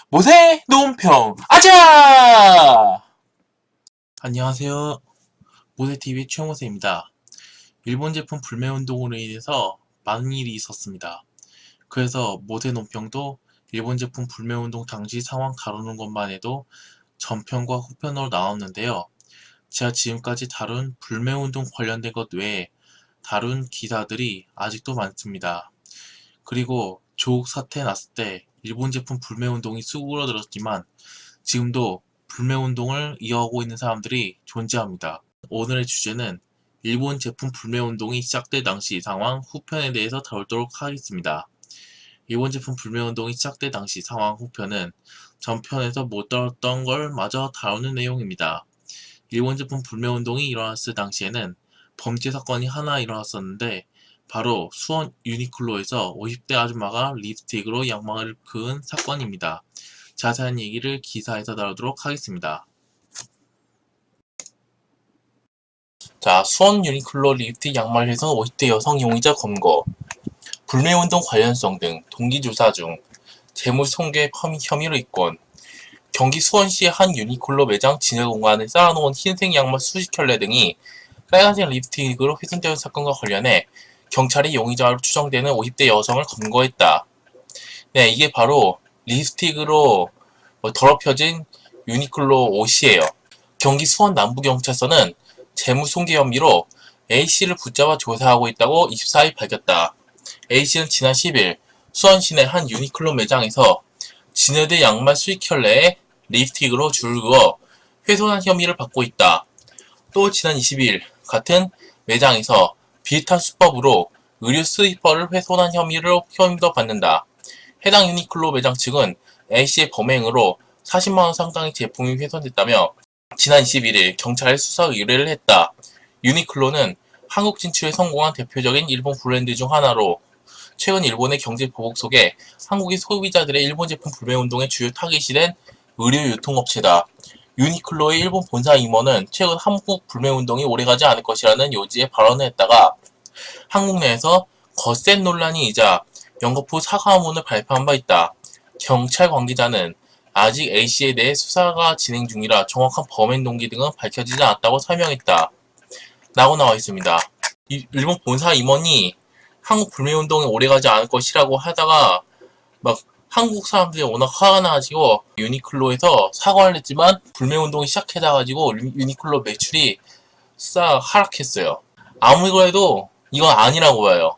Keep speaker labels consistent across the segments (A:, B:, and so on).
A: 모세 논평 아자! 안녕하세요. 모세TV 최모세입니다. 일본 제품 불매 운동으로 인해서 많은 일이 있었습니다. 그래서 모세 논평도 일본 제품 불매 운동 당시 상황 다루는 것만 해도 전편과 후편으로 나왔는데요. 제가 지금까지 다룬 불매 운동 관련된 것 외에 다룬 기사들이 아직도 많습니다. 그리고 조국 사태 났을 때 일본 제품 불매 운동이 수그러들었지만 지금도 불매 운동을 이어가고 있는 사람들이 존재합니다. 오늘의 주제는 일본 제품 불매 운동이 시작될 당시 상황 후편에 대해서 다루도록 하겠습니다. 일본 제품 불매 운동이 시작될 당시 상황 후편은 전편에서 못 다뤘던 걸 마저 다루는 내용입니다. 일본 제품 불매 운동이 일어났을 당시에는 범죄 사건이 하나 일어났었는데 바로 수원 유니클로에서 50대 아줌마가 립스틱으로 양말을 그은 사건입니다. 자세한 얘기를 기사에서 다루도록 하겠습니다. 자, 수원 유니클로 립스틱 양말 훼손 50대 여성 용의자 검거, 불매운동 관련성 등 동기조사 중 재물손괴 혐의로 입건, 경기 수원시의 한 유니클로 매장 진열 공간에 쌓아놓은 흰색 양말 수십 켤레 등이 빨간색 립스틱으로 훼손되는 사건과 관련해 경찰이 용의자로 추정되는 50대 여성을 검거했다. 네, 이게 바로 립스틱으로 더럽혀진 유니클로 옷이에요. 경기 수원 남부경찰서는 재무손괴 혐의로 A씨를 붙잡아 조사하고 있다고 24일 밝혔다. A씨는 지난 10일 수원 시내 한 유니클로 매장에서 진열된 양말 수십 켤레에 립스틱으로 줄을 그어 훼손한 혐의를 받고 있다. 또 지난 20일 같은 매장에서 비슷한 수법으로 의류 슬리퍼를 훼손한 혐의도 받는다. 해당 유니클로 매장 측은 A씨의 범행으로 40만원 상당의 제품이 훼손됐다며 지난 21일 경찰에 수사 의뢰를 했다. 유니클로는 한국 진출에 성공한 대표적인 일본 브랜드 중 하나로 최근 일본의 경제 보복 속에 한국의 소비자들의 일본 제품 불매 운동의 주요 타깃이 된 의류 유통업체다. 유니클로의 일본 본사 임원은 최근 한국 불매 운동이 오래가지 않을 것이라는 요지의 발언을 했다가 한국 내에서 거센 논란이이자 연거푸 사과문을 발표한 바 있다. 경찰 관계자는 아직 A씨에 대해 수사가 진행 중이라 정확한 범행 동기 등은 밝혀지지 않았다고 설명했다. 라고 나와 있습니다. 일본 본사 임원이 한국 불매운동이 오래가지 않을 것이라고 하다가 막 한국 사람들이 워낙 화가 나가지고 유니클로에서 사과를 했지만 불매운동이 시작해가지고 유니클로 매출이 싹 하락했어요. 아무리 그래도 이건 아니라고 봐요.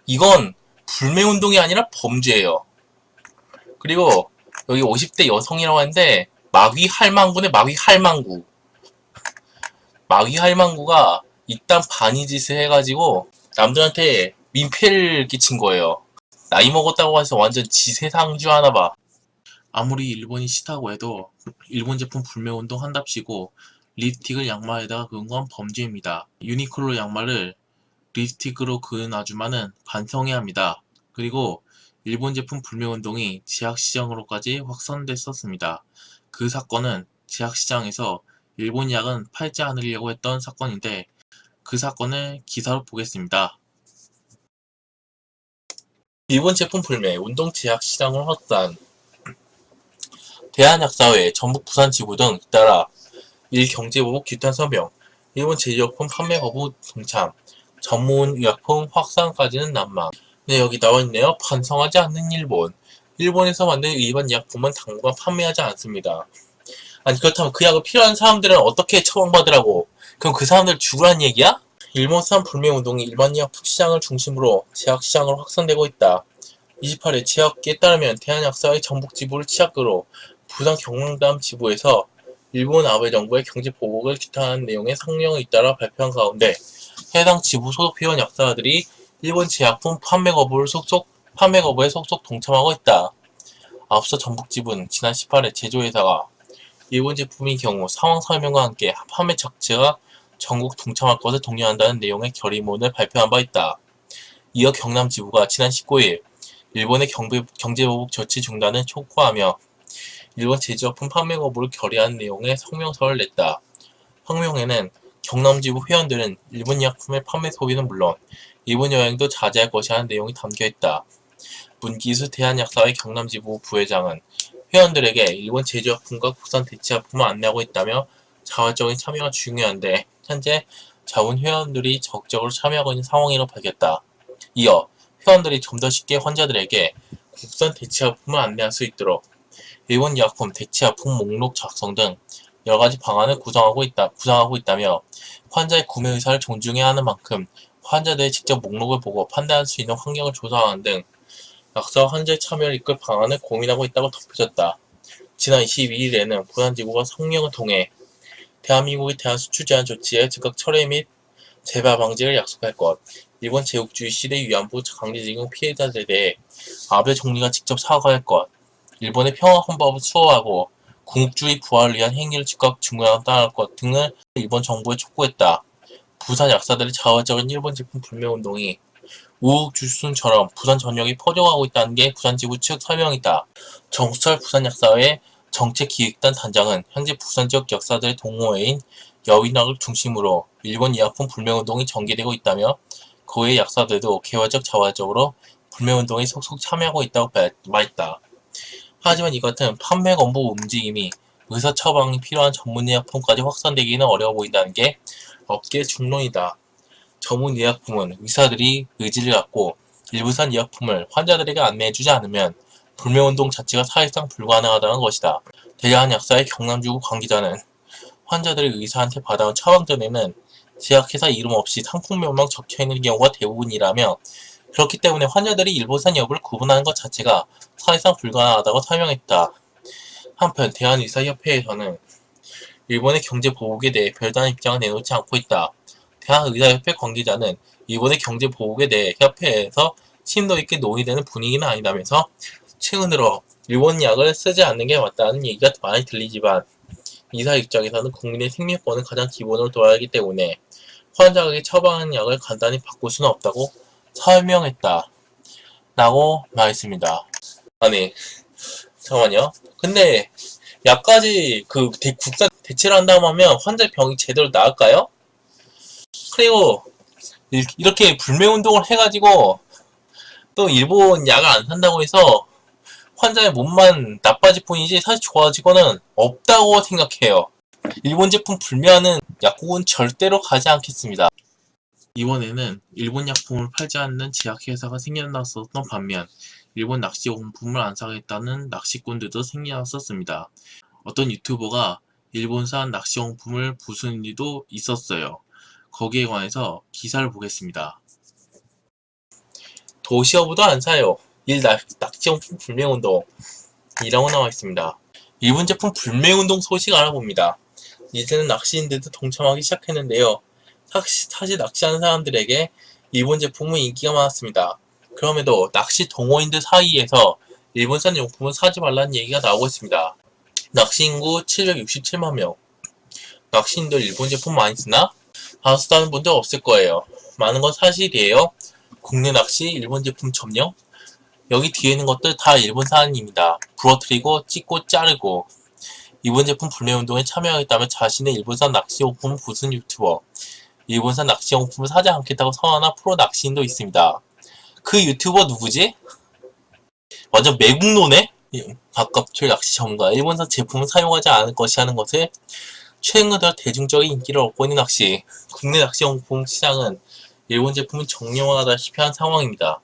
A: 이건 불매운동이 아니라 범죄예요. 그리고 여기 50대 여성이라고 하는데 마귀 할망구네. 마귀 할망구. 마귀 할망구가 이딴 반이짓을 해가지고 남들한테 민폐를 끼친 거예요. 나이 먹었다고 해서 완전 지세상주 하나봐. 아무리 일본이 싫다고 해도 일본 제품 불매운동 한답시고 립스틱을 양말에다가 그은 건 범죄입니다. 유니클로 양말을 립스틱으로 그은 아줌마는 반성해야 합니다. 그리고 일본 제품 불매운동이 제약시장으로까지 확산됐었습니다. 그 사건은 제약시장에서 일본 약은 팔지 않으려고 했던 사건인데 그 사건을 기사로 보겠습니다. 일본 제품 불매, 운동 제약시장을 확산, 대한약사회, 전북 부산지부 등 잇따라 일경제보복 규탄 서명, 일본 제조약품 판매 거부 동참, 전문의약품 확산까지는 난망. 네, 여기 나와있네요. 반성하지 않는 일본. 일본에서 만든 일반 약품은 당분간 판매하지 않습니다. 아니 그렇다면 그 약을 필요한 사람들은 어떻게 처방받으라고? 그럼 그 사람들 죽으란 얘기야? 일본산 불매운동이 일반 약품 시장을 중심으로 제약시장으로 확산되고 있다. 28일 제약계에 따르면 대한약사회 전북지부를 시작으로 부산 경남담 지부에서 일본 아베 정부의 경제보복을 규탄하는 내용의 성명을 잇따라 발표한 가운데 해당 지부 소속 회원 약사들이 일본 제약품 판매 거부에 속속 동참하고 있다. 앞서 전북지부는 지난 18일 제조회사가 일본 제품인 경우 상황 설명과 함께 판매 자체가 전국 동참할 것을 독려한다는 내용의 결의문을 발표한 바 있다. 이어 경남지부가 지난 19일 일본의 경제보복 조치 중단을 촉구하며 일본 제조약품 판매 거부를 결의하는 내용의 성명서를 냈다. 성명에는 경남지부 회원들은 일본 약품의 판매 소비는 물론 일본 여행도 자제할 것이라는 내용이 담겨있다. 문기수 대한약사회 경남지부 부회장은 회원들에게 일본 제조약품과 국산 대체약품을 안내하고 있다며 자발적인 참여가 중요한데 현재 자원 회원들이 적극적으로 참여하고 있는 상황이라고 밝혔다. 이어 회원들이 좀 더 쉽게 환자들에게 국산 대체약품을 안내할 수 있도록 일본 약품 대체약품 목록 작성 등 여러가지 방안을 구상하고 있다며 환자의 구매 의사를 존중해야 하는 만큼 환자들이 직접 목록을 보고 판단할 수 있는 환경을 조성하는 등 약사와 환자의 참여를 이끌 방안을 고민하고 있다고 덧붙였다. 지난 22일에는 부산지구가 성명을 통해 대한민국이 대한 수출 제한 조치의 즉각 철회 및 재발 방지를 약속할 것, 일본 제국주의 시대 위안부 강제징용 피해자들에 대해 아베 총리가 직접 사과할 것, 일본의 평화 헌법을 수호하고 군국주의 부활을 위한 행위를 즉각 중단할 것 등을 일본 정부에 촉구했다. 부산 약사들의 자발적인 일본 제품 불매 운동이 우후죽순처럼 부산 전역에 퍼져가고 있다는 게 부산지구 측 설명이다. 정수철 부산약사회 정책기획단 단장은 현재 부산 지역 약사들의 동호회인 여인학을 중심으로 일본 의약품 불매운동이 전개되고 있다며 그의 약사들도 개발적 자발적으로 불매운동에 속속 참여하고 있다고 말했다. 하지만 이 같은 판매 건보 움직임이 의사 처방이 필요한 전문의약품까지 확산되기는 어려워 보인다는 게 업계 중론이다. 전문의약품은 의사들이 의지를 갖고 일부산 의약품을 환자들에게 안내해주지 않으면 불매운동 자체가 사실상 불가능하다는 것이다. 대한약사의 경남지구 관계자는 환자들이 의사한테 받아온 처방 전에는 제약회사 이름 없이 상품명만 적혀있는 경우가 대부분이라며 그렇기 때문에 환자들이 일본산 여부를 구분하는 것 자체가 사실상 불가능하다고 설명했다. 한편 대한의사협회에서는 일본의 경제보복에 대해 별다른 입장을 내놓지 않고 있다. 대한의사협회 관계자는 일본의 경제보복에 대해 협회에서 심도 있게 논의되는 분위기는 아니라면서 최근 들어 일본 약을 쓰지 않는 게 맞다는 얘기가 많이 들리지만 의사 입장에서는 국민의 생명권을 가장 기본으로 둬야 하기 때문에 환자에게 처방한 약을 간단히 바꿀 수는 없다고 설명했다. 라고 말했습니다. 아니 잠깐만요. 근데 약까지 국산 대체를 한다고 하면 환자 병이 제대로 나을까요? 그리고 이렇게 불매운동을 해가지고 또 일본 약을 안 산다고 해서 환자의 몸만 나빠질 뿐이지 사실 좋아지고는 없다고 생각해요. 일본 제품 불매하는 약국은 절대로 가지 않겠습니다. 이번에는 일본 약품을 팔지 않는 제약회사가 생겨났었던 반면 일본 낚시용품을 안 사겠다는 낚시꾼들도 생겨났었습니다. 어떤 유튜버가 일본산 낚시용품을 부수는 일도 있었어요. 거기에 관해서 기사를 보겠습니다. 도시어부도 안 사요. 낚시용품 불매운동 이라고 나와 있습니다. 일본 제품 불매운동 소식 알아봅니다. 이제는 낚시인들도 동참하기 시작했는데요. 사실 낚시하는 사람들에게 일본 제품은 인기가 많았습니다. 그럼에도 낚시 동호인들 사이에서 일본산 용품은 사지 말라는 얘기가 나오고 있습니다. 낚시 인구 767만 명. 낚시인들 일본 제품 많이 쓰나? 안 쓰다는 분들 없을 거예요. 많은 건 사실이에요. 국내 낚시 일본 제품 점령? 여기 뒤에 있는 것들 다 일본산입니다. 부러뜨리고 찍고 자르고 일본 제품 불매운동에 참여하겠다며 자신의 일본산 낚시용품 부순 유튜버 일본산 낚시용품을 사지 않겠다고 선언한 프로 낚시인도 있습니다. 그 유튜버 누구지? 완전 매국노네? 가깝출 낚시 전문가 일본산 제품을 사용하지 않을 것이 하는 것을 최근 들어 대중적인 인기를 얻고 있는 낚시 국내 낚시용품 시장은 일본 제품은 정령화하다시피 한 상황입니다.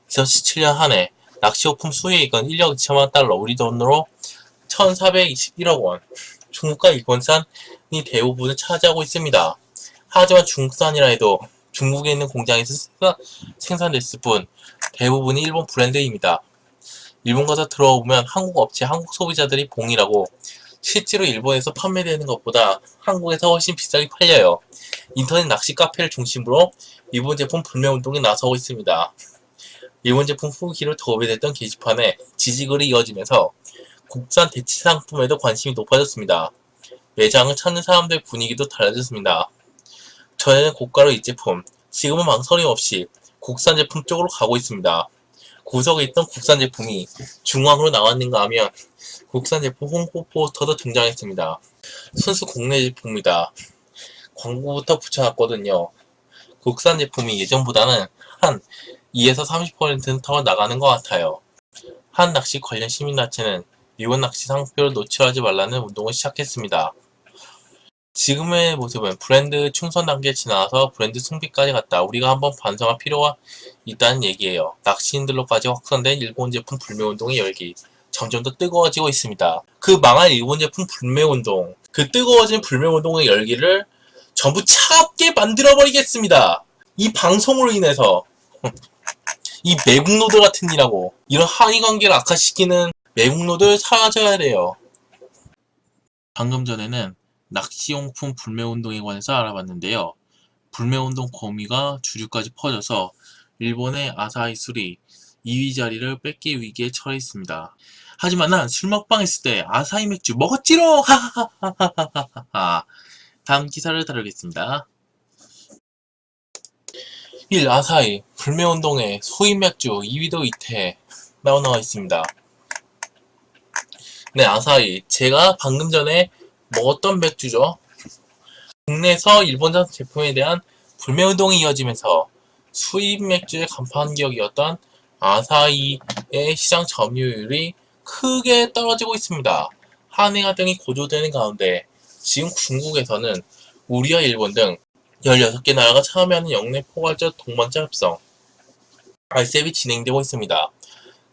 A: 2017년 한해 낚시용품 수익은 1억 2천만 달러 우리 돈으로 1421억 원 중국과 일본산이 대부분을 차지하고 있습니다. 하지만 중국산이라 해도 중국에 있는 공장에서 생산됐을 뿐 대부분이 일본 브랜드입니다. 일본 가서 들어보면 한국 업체, 한국 소비자들이 봉이라고 실제로 일본에서 판매되는 것보다 한국에서 훨씬 비싸게 팔려요. 인터넷 낚시 카페를 중심으로 일본 제품 불매운동에 나서고 있습니다. 일본 제품 후기로 도배됐던 게시판에 지지글이 이어지면서 국산 대체 상품에도 관심이 높아졌습니다. 매장을 찾는 사람들 분위기도 달라졌습니다. 전에는 고가로 이 제품, 지금은 망설임 없이 국산 제품 쪽으로 가고 있습니다. 구석에 있던 국산 제품이 중앙으로 나왔는가 하면 국산 제품 홍보 포스터도 등장했습니다. 순수 국내 제품이다. 광고부터 붙여놨거든요. 국산 제품이 예전보다는 한 2에서 30%는 더 나가는 것 같아요. 한 낚시 관련 시민단체는 일본 낚시 상표를 노출하지 말라는 운동을 시작했습니다. 지금의 모습은 브랜드 충선 단계에 지나서 브랜드 승비까지 갔다. 우리가 한번 반성할 필요가 있다는 얘기예요. 낚시인들로까지 확산된 일본 제품 불매운동의 열기 점점 더 뜨거워지고 있습니다. 그 망할 일본 제품 불매운동, 그 뜨거워진 불매운동의 열기를 전부 차갑게 만들어버리겠습니다. 이 방송으로 인해서 이 매국노들 같은 이라고 이런 하위관계를 악화시키는 매국노들 사라져야 돼요. 방금 전에는 낚시용품 불매운동에 관해서 알아봤는데요. 불매운동 범위가 주류까지 퍼져서 일본의 아사히 술이 2위 자리를 뺏기 위기에 처했습니다. 하지만 난 술 먹방 했을 때 아사히 맥주 먹었지롱! 하하하하하하. 다음 기사를 다루겠습니다. 1. 아사히 불매운동에 소인 맥주 2위도 이태 나와 있습니다. 네, 아사히 제가 방금 전에 먹었던 맥주죠. 국내에서 일본산 제품에 대한 불매운동이 이어지면서 수입 맥주의 간판격이었던 아사히의 시장 점유율이 크게 떨어지고 있습니다. 한해가 등이 고조되는 가운데 지금 중국에서는 우리와 일본 등 16개 나라가 참여하는 영내 포괄적 동반자 협정 RCEP이 진행되고 있습니다.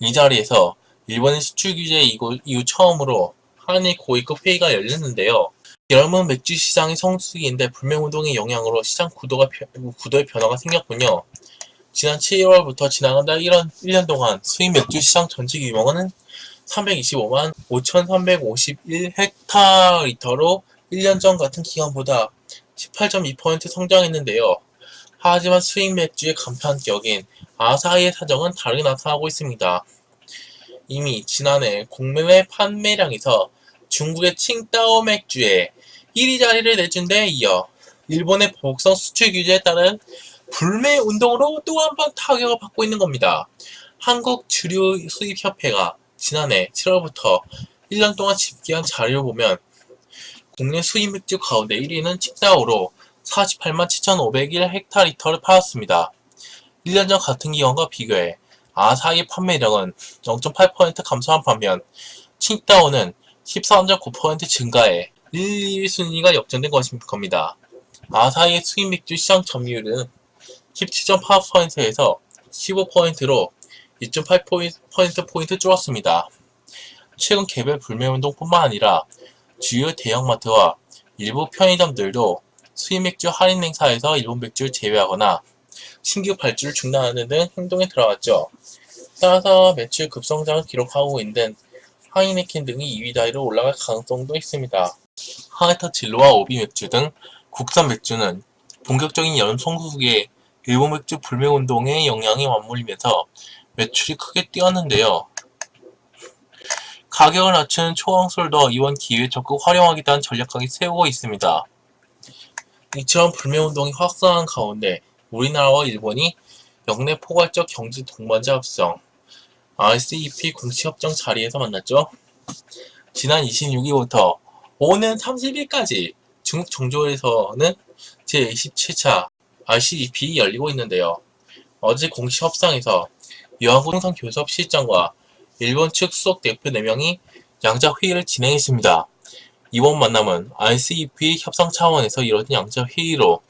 A: 이 자리에서 일본의 수출 규제 이후 처음으로 한일 고위급 회의가 열렸는데요. 여름은 맥주 시장이 성수기인데 불매운동의 영향으로 시장 구도의 변화가 생겼군요. 지난 7월부터 지나간다 1년 동안 수입 맥주 시장 전체 규모는 325만 5,351헥타리터로 1년 전 같은 기간보다 18.2% 성장했는데요. 하지만 수입 맥주의 간판격인 아사히의 사정은 다르게 나타나고 있습니다. 이미 지난해 국내외 판매량에서 중국의 칭따오 맥주에 1위 자리를 내준 데에 이어 일본의 보복성 수출 규제에 따른 불매 운동으로 또 한 번 타격을 받고 있는 겁니다. 한국 주류 수입협회가 지난해 7월부터 1년 동안 집계한 자료를 보면 국내 수입 맥주 가운데 1위는 칭따오로 48만 7,501헥타리터를 팔았습니다. 1년 전 같은 기간과 비교해 아사히 판매량은 0.8% 감소한 반면 칭따오는 13.9% 증가해 1, 2위 순위가 역전된 겁니다. 아사히의 수입 맥주 시장 점유율은 17.8%에서 15%로 2.8%포인트 줄었습니다. 최근 개별 불매운동뿐만 아니라 주요 대형마트와 일부 편의점들도 수입 맥주 할인 행사에서 일본 맥주를 제외하거나 신규 발주를 중단하는 등 행동에 들어갔죠. 따라서 매출 급성장을 기록하고 있는 하이네켄 등이 2위 자리로 올라갈 가능성도 있습니다. 하이터 진로와 오비 맥주 등 국산 맥주는 본격적인 여름 성수기에 일본 맥주 불매운동의 영향이 맞물리면서 매출이 크게 뛰었는데요. 가격을 낮추는 초강술도 이번 기회에 적극 활용하겠다는 전략까지 세우고 있습니다. 이처럼 불매운동이 확산한 가운데 우리나라와 일본이 역내 포괄적 경제 동반자 협정 RCEP 공식 협정 자리에서 만났죠. 지난 26일부터 오는 30일까지 중국 정조에서는 제27차 RCEP이 열리고 있는데요. 어제 공식 협상에서 유한국 통상교섭 실장과 일본 측 수석 대표 4명이 양자 회의를 진행했습니다. 이번 만남은 RCEP 협상 차원에서 이뤄진 양자 회의로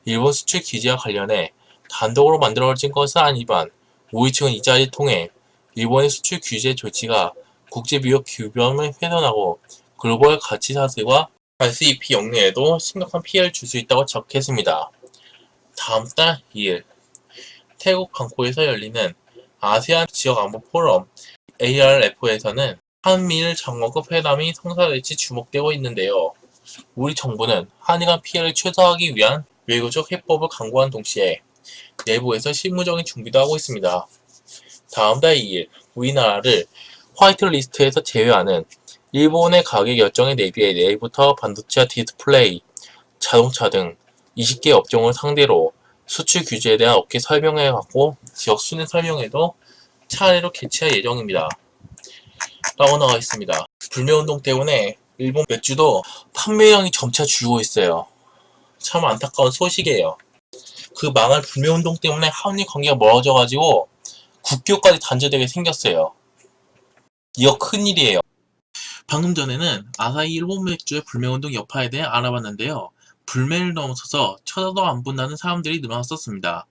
A: 일본 수출 규제와 관련해 단독으로 만들어진 것은 아니지만 우리 측은 이 자리를 통해 일본의 수출 규제 조치가 국제무역 규범을 훼손하고 글로벌 가치 사슬과 RCEP 영내에도 심각한 피해를 줄 수 있다고 적했습니다. 다음 달 2일 태국 방콕에서 열리는 아세안 지역안보 포럼 ARF에서는 한미일 장관급 회담이 성사될지 주목되고 있는데요. 우리 정부는 한일 간 피해를 최소화하기 위한 외교적 해법을 강구한 동시에 내부에서 실무적인 준비도 하고 있습니다. 다음 달 2일 우리나라를 화이트리스트에서 제외하는 일본의 가격 결정에 대비해 내일부터 반도체와 디스플레이, 자동차 등 20개 업종을 상대로 수출 규제에 대한 업계 설명회를 갖고 지역 순회 설명회도 차례로 개최할 예정입니다. 라고 나와 있습니다. 불매운동 때문에 일본 맥주도 판매량이 점차 줄고 있어요. 참 안타까운 소식이에요. 그 망할 불매운동 때문에 한일 관계가 멀어져가지고 국교까지 단절되게 생겼어요. 이거 큰일이에요. 방금 전에는 아사히 일본 맥주의 불매운동 여파에 대해 알아봤는데요. 불매를 넘어서서 쳐다도 안 본다는 사람들이 늘어났었습니다.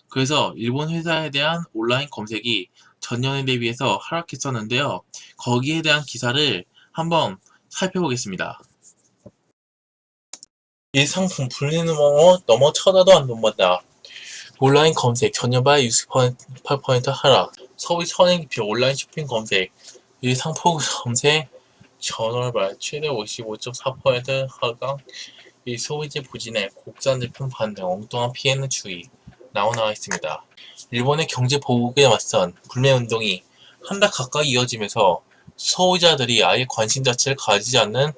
A: 그래서 일본 회사에 대한 온라인 검색이 전년에 대비해서 하락했었는데요. 거기에 대한 기사를 한번 살펴보겠습니다. 이 상품 불매는 넘어 쳐다도 안 본다. 온라인 검색 전년보다 68% 하락. 서울 선행기표 온라인 쇼핑 검색. 이 상품 검색 전월발 최대 55.4% 하강. 이 소비재 부진에 국산 제품 반등 엉뚱한 피해는 주의. 나와 있습니다. 일본의 경제 보복에 맞선 불매운동이 한 달 가까이 이어지면서 소비자들이 아예 관심 자체를 가지지 않는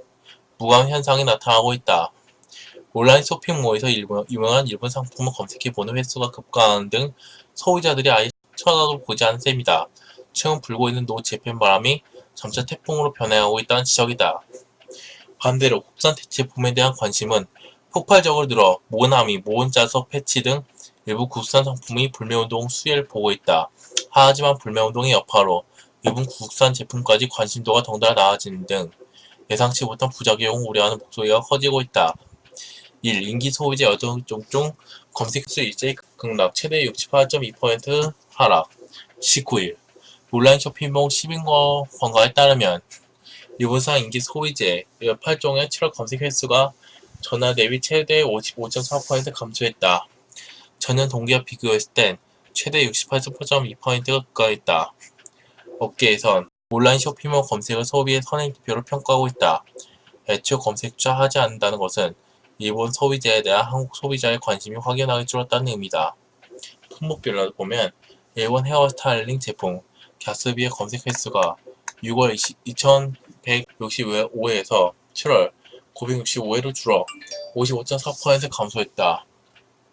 A: 무감 현상이 나타나고 있다. 온라인 쇼핑몰에서 유명한 일본 상품을 검색해보는 횟수가 급감하는 등 소비자들이 아예 쳐다도 보지 않은 셈이다. 최근 불고 있는 노 재팬 바람이 점차 태풍으로 변해가고 있다는 지적이다. 반대로 국산 제품에 대한 관심은 폭발적으로 늘어 모나미, 모은자석 패치 등 일부 국산 상품이 불매운동 수혜를 보고 있다. 하지만 불매운동의 여파로 일본 국산 제품까지 관심도가 덩달아 나아지는 등 예상치 못한 부작용을 우려하는 목소리가 커지고 있다. 1. 인기 소비재 여종 중 검색 수 일제히 급락 최대 68.2% 하락 19일 온라인 쇼핑몰 10인 권가에 따르면 일본산 인기 소비재 18종의 7월 검색 횟수가 전월 대비 최대 55.4% 감소했다. 전년 동기와 비교했을 땐 최대 68.2%가 급감했다. 업계에선 온라인 쇼핑몰 검색을 소비의 선행지표로 평가하고 있다. 애초 검색조차 하지 않는다는 것은 일본 소비재에 대한 한국 소비자의 관심이 확연하게 줄었다는 의미다. 품목별로 보면 일본 헤어스타일링 제품 갸스비의 검색 횟수가 6월 2165회에서 7월 965회로 줄어 55.4% 감소했다.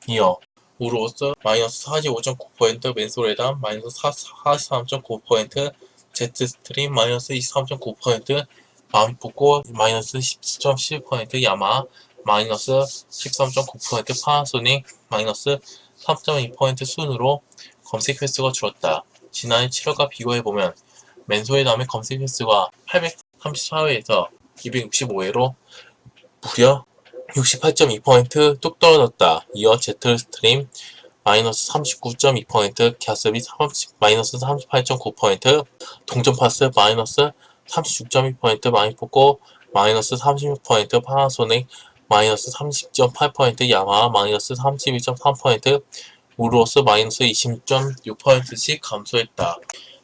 A: 이어 우로스 마이너스 45.9%, 맨소레단 마이너스 43.9%, 제트스트림 마이너스 23.9%, 마미포코 마이너스 10.12%, 야마하 마이너스 13.9%, 파나소닉 마이너스 3.2% 순으로 검색 횟수가 줄었다. 지난해 7월과 비교해보면 맨소레단의 검색 횟수가 834회에서 265회로 무려 68.2%뚝 떨어졌다. 이어 제트스트림 마이너스 39.2%, 갸스비 마이너스 38.9%, 동전파스 마이너스 36.2%, 마미포코 마이너스 36%, 파나소닉 마이너스 30.8%, 야마하 마이너스 32.3%, 우루오스 마이너스 20.6%씩 감소했다.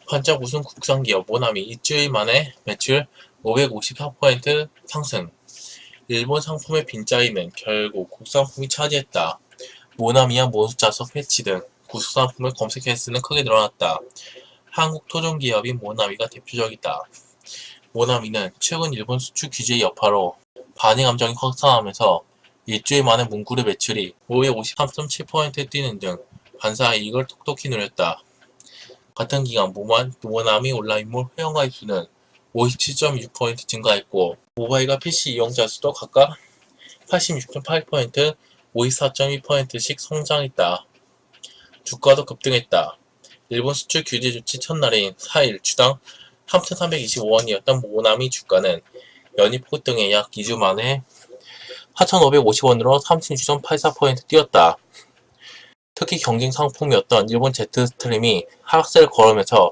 A: 반짝 우승 국산기업 모나미 일주일 만에 매출 554% 상승. 일본 상품의 빈자리는 결국 국산품이 차지했다. 모나미와 몬스자석 패치 등 국산품을 검색 횟수는 크게 늘어났다. 한국 토종기업인 모나미가 대표적이다. 모나미는 최근 일본 수출 규제 여파로 반의 감정이 확산하면서 일주일 만에 문구류 매출이 553.7% 뛰는 등 반사 이익을 톡톡히 누렸다. 같은 기간 모나미 온라인몰 회원가입 수는 57.6% 증가했고 모바일과 PC 이용자 수도 각각 86.8%, 54.2%씩 성장했다. 주가도 급등했다. 일본 수출 규제 조치 첫날인 4일 주당 3,325원이었던 모나미 주가는 연일 폭등해 약 2주 만에 4,550원으로 36.84% 뛰었다. 특히 경쟁 상품이었던 일본 제트스트림이 하락세를 걸으면서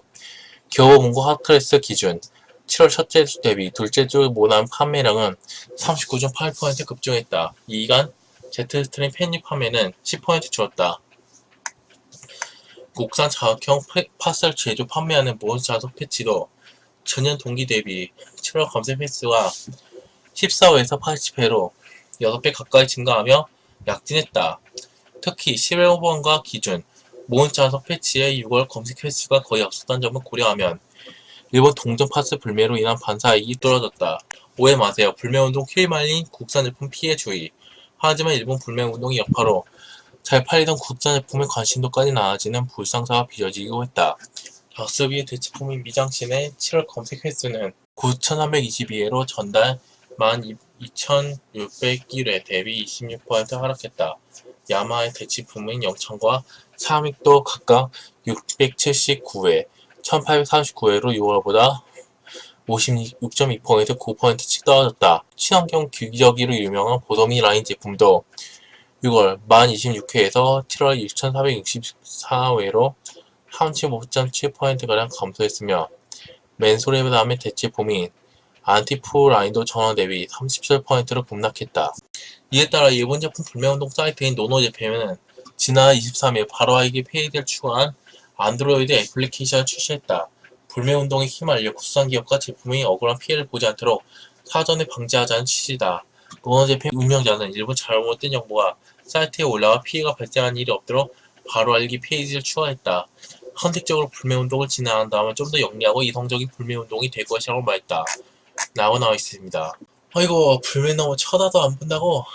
A: 겨우 문구 핫클래스 기준 7월 첫째 주 대비 둘째 주 모나미 판매량은 39.8% 급증했다. 이 기간 제트스트림 팬리 판매는 10% 줄었다. 국산 자극형 팟을 제조 판매하는 몬스자석 패치도 전년 동기 대비 7월 검색 횟수가 14회에서 80회로 6배 가까이 증가하며 약진했다. 특히 15번가 기준 몬스자석 패치의 6월 검색 횟수가 거의 없었던 점을 고려하면 일본 동전 파스 불매로 인한 반사이익이 떨어졌다. 오해 마세요. 불매운동 휘말린 국산제품 피해 주의. 하지만 일본 불매운동의 여파로 잘 팔리던 국산제품의 관심도까지 나아지는 불상사가 빚어지기도 했다. 갸스비의 대체품인 미장신의 7월 검색 횟수는 9,322회로 전달 12,601회 대비 26% 하락했다. 야마의 대치품인 영창과 삼익도 각각 679회, 1839회로 6월보다 56.2%, 9%씩 떨어졌다. 친환경 규격으로 유명한 보도미 라인 제품도 6월 1026회에서 7월 6464회로 35.7%가량 감소했으며 맨솔의 대체품인 안티프 라인도 전월 대비 37%로 급락했다. 이에 따라 일본 제품 불매운동 사이트인 노노제품은 지난 23일 바로아이기 페이지를 추가한 안드로이드 애플리케이션을 출시했다. 불매운동에 휘말려 국산기업과 제품이 억울한 피해를 보지 않도록 사전에 방지하자는 취지다. 노노제품 운영자는 일본 잘못된 정보가 사이트에 올라와 피해가 발생한 일이 없도록 바로알기 페이지를 추가했다. 선택적으로 불매운동을 진행한 다음에 좀 더 영리하고 이성적인 불매운동이 될 것이라고 말했다. 라고 나와 있습니다. 아이고, 불매운동을 쳐다도 안 본다고?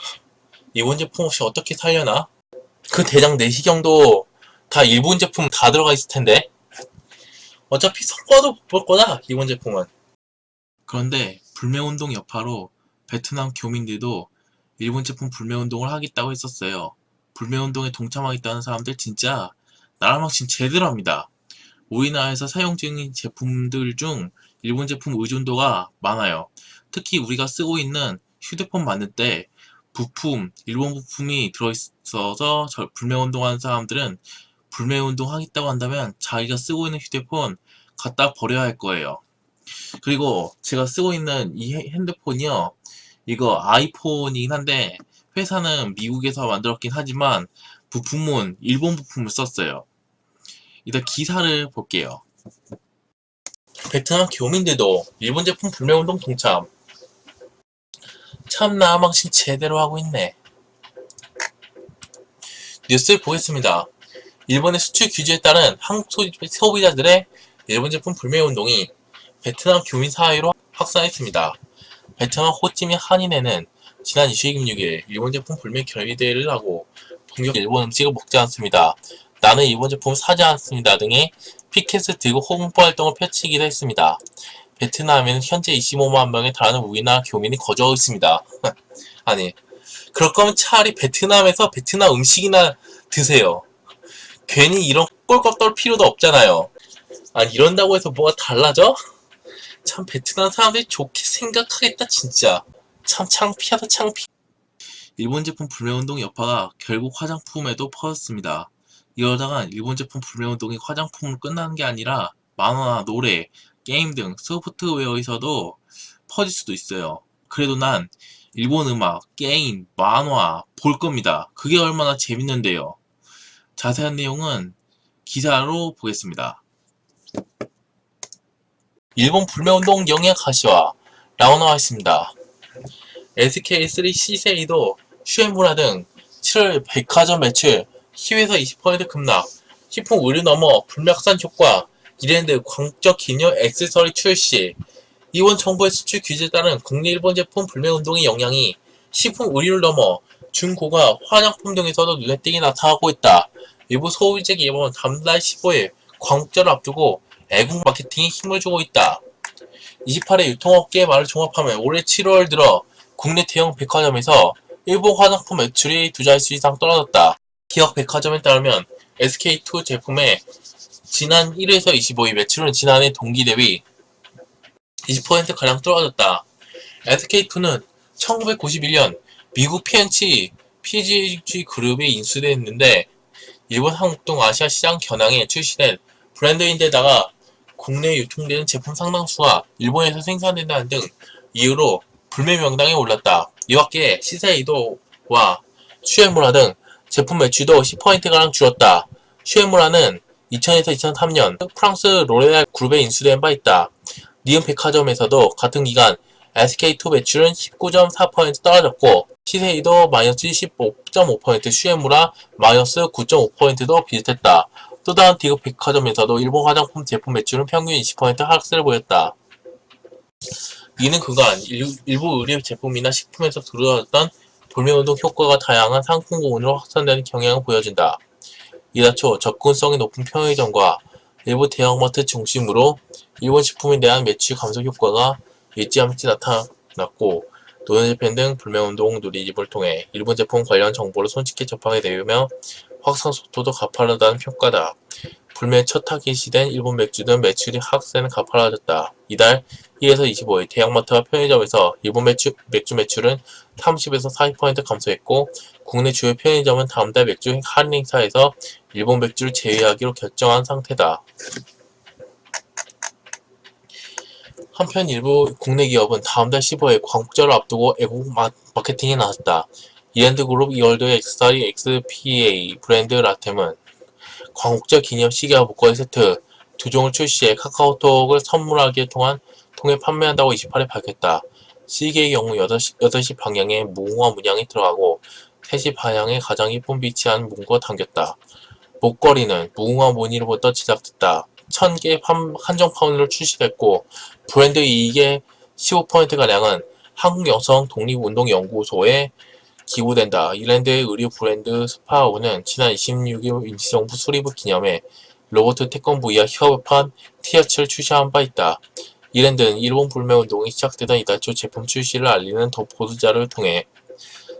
A: 일본 제품 없이 어떻게 살려나? 그 대장 내시경도 다 일본 제품 다 들어가 있을 텐데? 어차피 성과도 못 볼 거다, 일본 제품은. 그런데 불매운동 여파로 베트남 교민들도 일본 제품 불매운동을 하겠다고 했었어요. 불매운동에 동참하겠다는 사람들 진짜 나라망신 제대로 합니다. 우리나라에서 사용 중인 제품들 중 일본 제품 의존도가 많아요. 특히 우리가 쓰고 있는 휴대폰 만들 때 부품, 일본 부품이 들어있어서 불매운동하는 사람들은 불매운동 하겠다고 한다면 자기가 쓰고 있는 휴대폰 갖다 버려야 할 거예요. 그리고 제가 쓰고 있는 이 핸드폰이요. 이거 아이폰이긴 한데 회사는 미국에서 만들었긴 하지만 부품은 일본 부품을 썼어요. 일단 기사를 볼게요. 베트남 교민들도 일본 제품 불매운동 동참. 참나 망신 제대로 하고 있네. 뉴스를 보겠습니다. 일본의 수출 규제에 따른 한국 소비자들의 일본 제품 불매운동이 베트남 교민 사회로 확산했습니다. 베트남 호찌민 한인회는 지난 26일 일본 제품 불매 결의대회를 하고 본격 일본 음식을 먹지 않습니다. 나는 일본 제품을 사지 않습니다 등의 피켓을 들고 홍보 활동을 펼치기도 했습니다. 베트남에는 현재 25만 명에 달하는 우리나라 교민이 거주하고 있습니다. 아니, 그럴 거면 차라리 베트남에서 베트남 음식이나 드세요. 괜히 이런 꼴값 떨 필요도 없잖아요. 아니, 이런다고 해서 뭐가 달라져? 참 베트남 사람들이 좋게 생각하겠다 진짜. 참 창피하다 창피. 일본 제품 불매운동 여파가 결국 화장품에도 퍼졌습니다. 이러다가 일본 제품 불매운동이 화장품으로 끝나는 게 아니라 만화나 노래, 게임 등 소프트웨어에서도 퍼질 수도 있어요. 그래도 난 일본 음악, 게임, 만화 볼 겁니다. 그게 얼마나 재밌는데요. 자세한 내용은 기사로 보겠습니다. 일본 불매운동 영향 가시화 라고 나와 있습니다. SK3 시세이도 슈에무라 등 7월 백화점 매출 10에서 20% 급락, 식품 의류 넘어 불확산 효과, 이랜드 광적 기념 액세서리 출시. 이번 정부의 수출 규제에 따른 국내 일본 제품 불매운동의 영향이 식품 의류를 넘어 중고가 화장품 등에서도 눈에 띄게 나타나고 있다. 일부 소비재 기업은 다음 달 15일 광복절을 앞두고 애국 마케팅에 힘을 주고 있다. 28일 유통업계의 말을 종합하면 올해 7월 들어 국내 대형 백화점에서 일본 화장품 매출이 두 자릿수 이상 떨어졌다. 기업 백화점에 따르면 SK2 제품의 지난 1에서 25일 매출은 지난해 동기 대비 20%가량 떨어졌다. SK2는 1991년 미국 PG 그룹에 인수됐는데 일본 한국 등 아시아 시장 겨냥에 출시된 브랜드인데다가 국내에 유통되는 제품 상당수가 일본에서 생산된다는 등 이유로 불매 명단에 올랐다. 이밖에 시세이도와 슈에무라 등 제품 매출도 10%가량 줄었다. 슈에무라는 2000에서 2003년 프랑스 로레알 그룹에 인수된 바 있다. 니은 백화점에서도 같은 기간 SK2 매출은 19.4% 떨어졌고 시세이도 마이너스 15.5%, 슈에무라 마이너스 9.5%도 비슷했다. 또 다른 디귿 백화점에서도 일본 화장품 제품 매출은 평균 20% 하락세를 보였다. 이는 그간 일부 의류 제품이나 식품에서 두드러졌던 불매운동 효과가 다양한 상품 공원으로 확산되는 경향을 보여준다. 이달 초 접근성이 높은 편의점과 일부 대형마트 중심으로 일본 식품에 대한 매출 감소 효과가 일찌감치 나타났고 노동재팬 등 불매운동 누리집을 통해 일본 제품 관련 정보를 손쉽게 접하게 되며 확산 속도도 가파르다는 평가다. 불매 첫 타깃이 된 일본 맥주는 매출이 하락세는 가파라졌다. 이달 1에서 25일 대형마트와 편의점에서 일본 맥주 매출은 30에서 40% 감소했고 국내 주요 편의점은 다음 달 맥주 할인 행사에서 일본 맥주를 제외하기로 결정한 상태다. 한편 일부 국내 기업은 다음 달 15일 광복절을 앞두고 애국 마케팅에 나섰다. 이랜드그룹 이월드의 엑스타리 XPA 브랜드 라템은 광복절 기념 시계와 목걸이 세트 2종을 출시해 카카오톡을 선물하기에 통해 판매한다고 28일 밝혔다. 시계의 경우 8시 방향에 무궁화 문양이 들어가고 3시 방향에 가장 예쁜 빛이 한 문구가 담겼다. 목걸이는 무궁화 무늬로부터 제작됐다. 1000개 한정 파운드로 출시됐고 브랜드 이익의 15%가량은 한국여성독립운동연구소에 기부된다. 이랜드의 의류 브랜드 스파오는 지난 26일 임시정부 수립을 기념해 로버트 태권브이와 협업한 티셔츠를 출시한 바 있다. 이랜드는 일본 불매운동이 시작되던 이달 초 제품 출시를 알리는 더 보도자를 통해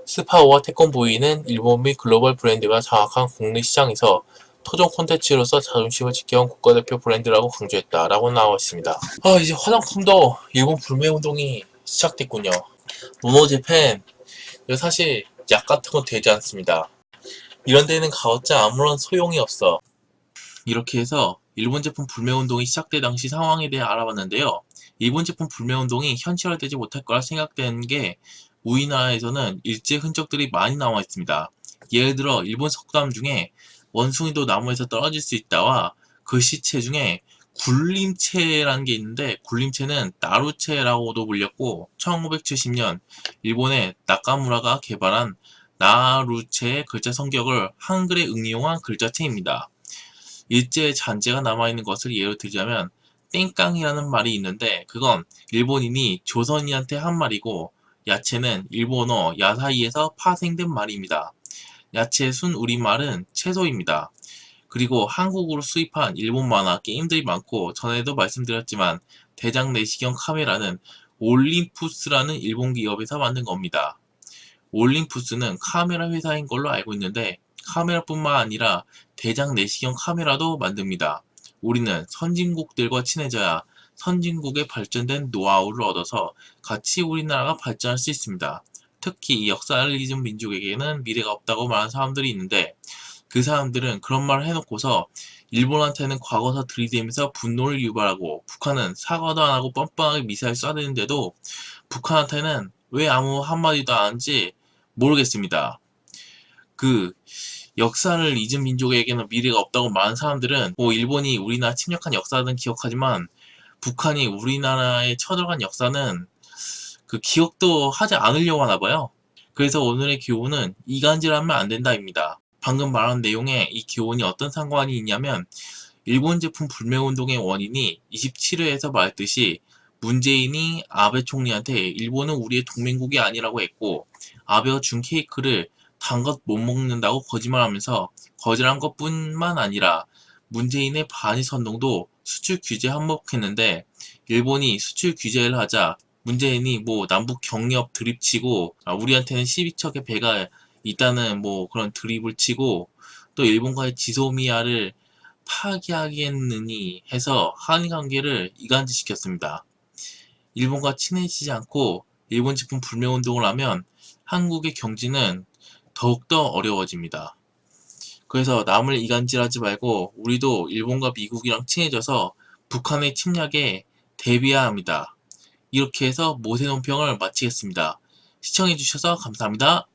A: 스파오와 태권브이는 일본 및 글로벌 브랜드가 장악한 국내 시장에서 토종 콘텐츠로서 자존심을 지켜온 국가대표 브랜드라고 강조했다. 라고 나와 있습니다. 이제 화장품도 일본 불매운동이 시작됐군요. 노노재팬 사실 약 같은 건 되지 않습니다. 이런 데는 가봤자 아무런 소용이 없어. 이렇게 해서 일본 제품 불매운동이 시작될 당시 상황에 대해 알아봤는데요. 일본 제품 불매운동이 현실화되지 못할 거라 생각되는 게 우리나라에서는 일제 흔적들이 많이 나와 있습니다. 예를 들어 일본 석담 중에 원숭이도 나무에서 떨어질 수 있다와 글씨체 중에 굴림체라는 게 있는데 굴림체는 나루체라고도 불렸고 1970년 일본의 나카무라가 개발한 나루체의 글자 성격을 한글에 응용한 글자체입니다. 일제의 잔재가 남아있는 것을 예로 들자면 땡깡이라는 말이 있는데 그건 일본인이 조선인한테 한 말이고 야채는 일본어 야사이에서 파생된 말입니다. 야채의 순 우리말은 채소입니다. 그리고 한국으로 수입한 일본 만화 게임들이 많고 전에도 말씀드렸지만 대장 내시경 카메라는 올림푸스라는 일본 기업에서 만든 겁니다. 올림푸스는 카메라 회사인 걸로 알고 있는데 카메라뿐만 아니라 대장 내시경 카메라도 만듭니다. 우리는 선진국들과 친해져야 선진국의 발전된 노하우를 얻어서 같이 우리나라가 발전할 수 있습니다. 특히 이 역사를 잊은 민족에게는 미래가 없다고 말하는 사람들이 있는데 그 사람들은 그런 말을 해놓고서 일본한테는 과거사 들이대면서 분노를 유발하고 북한은 사과도 안하고 뻔뻔하게 미사일 쏴대는데도 북한한테는 왜 아무 한마디도 안 하는지 모르겠습니다. 그 역사를 잊은 민족에게는 미래가 없다고 말하는 사람들은 일본이 우리나라 침략한 역사는 기억하지만 북한이 우리나라에 쳐들어간 역사는 그 기억도 하지 않으려고 하나봐요. 그래서 오늘의 교훈은 이간질하면 안 된다입니다. 방금 말한 내용에 이 교훈이 어떤 상관이 있냐면 일본 제품 불매운동의 원인이 27회에서 말했듯이 문재인이 아베 총리한테 일본은 우리의 동맹국이 아니라고 했고 아베가 준 케이크를 단 것 못 먹는다고 거짓말하면서 거절한 것뿐만 아니라 문재인의 반일 선동도 수출 규제 한몫했는데 일본이 수출 규제를 하자 문재인이 남북 경협 드립치고 우리한테는 12척의 배가 있다는 그런 드립을 치고 또 일본과의 지소미아를 파기하겠느니 해서 한일 관계를 이간질시켰습니다. 일본과 친해지지 않고 일본 제품 불매운동을 하면 한국의 경제는 더욱더 어려워집니다. 그래서 남을 이간질하지 말고 우리도 일본과 미국이랑 친해져서 북한의 침략에 대비해야 합니다. 이렇게 해서 모세 논평을 마치겠습니다. 시청해주셔서 감사합니다.